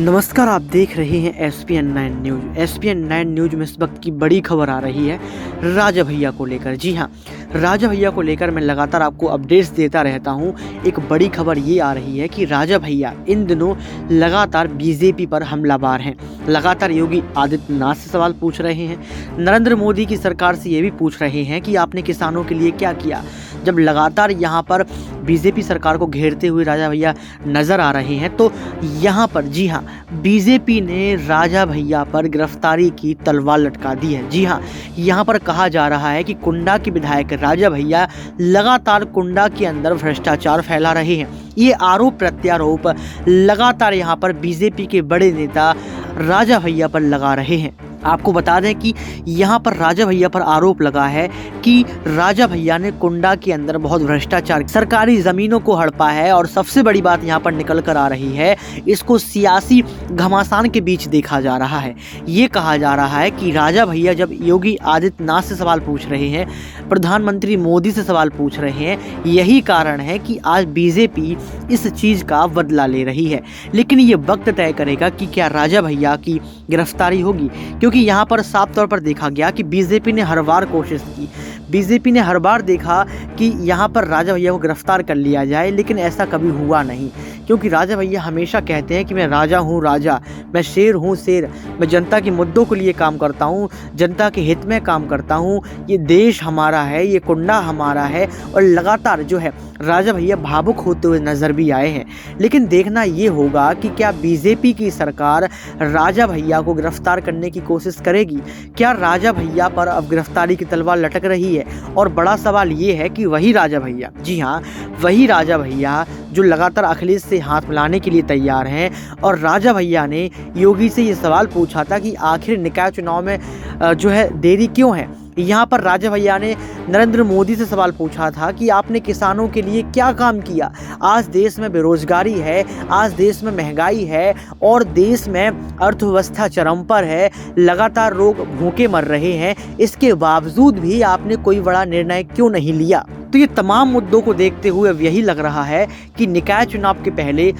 नमस्कार, आप देख रहे हैं SPN9 न्यूज़। SPN9 न्यूज़ में इस वक्त की बड़ी खबर आ रही है राजा भैया को लेकर। जी हाँ, राजा भैया को लेकर मैं लगातार आपको अपडेट्स देता रहता हूँ। एक बड़ी खबर ये आ रही है कि राजा भैया इन दिनों लगातार बीजेपी पर हमलावर हैं। लगातार योगी आदित्यनाथ से सवाल पूछ रहे हैं, नरेंद्र मोदी की सरकार से ये भी पूछ रहे हैं कि आपने किसानों के लिए क्या किया। जब लगातार यहाँ पर बीजेपी सरकार को घेरते हुए राजा भैया नज़र आ रहे हैं, तो यहाँ पर जी हाँ, बीजेपी ने राजा भैया पर गिरफ्तारी की तलवार लटका दी है। जी हाँ, यहाँ पर कहा जा रहा है कि कुंडा के विधायक राजा भैया लगातार कुंडा के अंदर भ्रष्टाचार फैला रहे हैं। ये आरोप प्रत्यारोप लगातार यहाँ पर बीजेपी के बड़े नेता राजा भैया पर लगा रहे हैं। आपको बता दें कि यहाँ पर राजा भैया पर आरोप लगा है कि राजा भैया ने कुंडा के अंदर बहुत भ्रष्टाचार, सरकारी ज़मीनों को हड़पा है। और सबसे बड़ी बात यहाँ पर निकल कर आ रही है, इसको सियासी घमासान के बीच देखा जा रहा है। ये कहा जा रहा है कि राजा भैया जब योगी आदित्यनाथ से सवाल पूछ रहे हैं, प्रधानमंत्री मोदी से सवाल पूछ रहे हैं, यही कारण है कि आज बीजेपी इस चीज़ का बदला ले रही है। लेकिन ये वक्त तय करेगा कि क्या राजा भैया की गिरफ्तारी होगी, क्योंकि यहाँ पर साफ तौर पर देखा गया कि बीजेपी ने हर बार कोशिश की, बीजेपी ने हर बार देखा कि यहाँ पर राजा भैया को गिरफ्तार कर लिया जाए, लेकिन ऐसा कभी हुआ नहीं। क्योंकि राजा भैया हमेशा कहते हैं कि मैं राजा हूँ राजा, मैं शेर हूँ शेर, मैं जनता के मुद्दों के लिए काम करता हूँ, जनता के हित में काम करता हूँ, ये देश हमारा है, ये कुंडा हमारा है। और लगातार जो है राजा भैया भावुक होते हुए नज़र भी आए हैं। लेकिन देखना ये होगा कि क्या बीजेपी की सरकार राजा भैया को गिरफ्तार करने की कोशिश करेगी। क्या राजा भैया पर अब गिरफ्तारी की तलवार लटक रही है। और बड़ा सवाल ये है कि वही राजा भैया, जी हाँ, वही राजा भैया जो लगातार अखिलेश से हाथ मिलाने के लिए तैयार हैं। और राजा भैया ने योगी से ये सवाल पूछा था कि आखिर निकाय चुनाव में जो है देरी क्यों है। यहाँ पर राजा भैया ने नरेंद्र मोदी से सवाल पूछा था कि आपने किसानों के लिए क्या काम किया। आज देश में बेरोजगारी है, आज देश में महंगाई है और देश में अर्थव्यवस्था चरम पर है, लगातार लोग भूखे मर रहे हैं, इसके बावजूद भी आपने कोई बड़ा निर्णय क्यों नहीं लिया। तो ये तमाम मुद्दों को देखते हुए अब यही लग रहा है कि निकाय चुनाव के पहले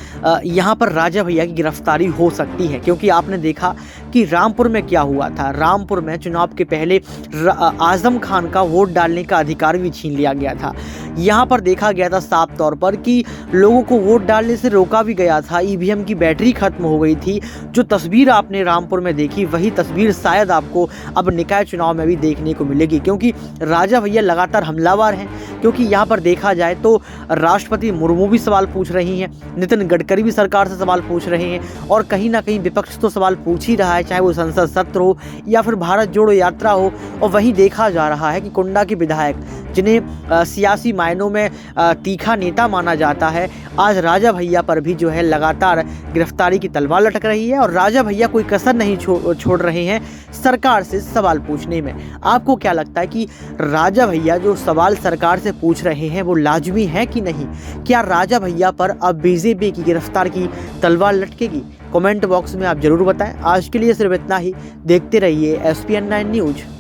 यहाँ पर राजा भैया की गिरफ्तारी हो सकती है। क्योंकि आपने देखा कि रामपुर में क्या हुआ था। रामपुर में चुनाव के पहले आजम खान का वोट डालने का अधिकार भी छीन लिया गया था। यहाँ पर देखा गया था साफ तौर पर कि लोगों को वोट डालने से रोका भी गया था, ईवीएम की बैटरी खत्म हो गई थी। जो तस्वीर आपने रामपुर में देखी, वही तस्वीर शायद आपको अब निकाय चुनाव में भी देखने को मिलेगी। क्योंकि राजा भैया लगातार हमलावर हैं। क्योंकि यहाँ पर देखा जाए तो राष्ट्रपति मुर्मू भी सवाल पूछ रही हैं, नितिन गडकरी भी सरकार से सवाल पूछ रहे हैं, और कहीं ना कहीं विपक्ष तो सवाल पूछ ही रहा है, चाहे वो संसद सत्र हो या फिर भारत जोड़ो यात्रा हो। और वहीं देखा जा रहा है कि कुंडा के विधायक, जिन्हें सियासी मायनों में तीखा नेता माना जाता है, आज राजा भैया पर भी जो है लगातार गिरफ्तारी की तलवार लटक रही है। और राजा भैया कोई कसर नहीं छोड़ रहे हैं सरकार से सवाल पूछने में। आपको क्या लगता है कि राजा भैया जो सवाल सरकार से पूछ रहे हैं वो लाजमी है कि नहीं। क्या राजा भैया पर अब बीजेपी की गिरफ्तार की तलवार लटकेगी। कमेंट बॉक्स में आप जरूर बताएं। आज के लिए सिर्फ इतना ही। देखते रहिए SPN9 न्यूज़।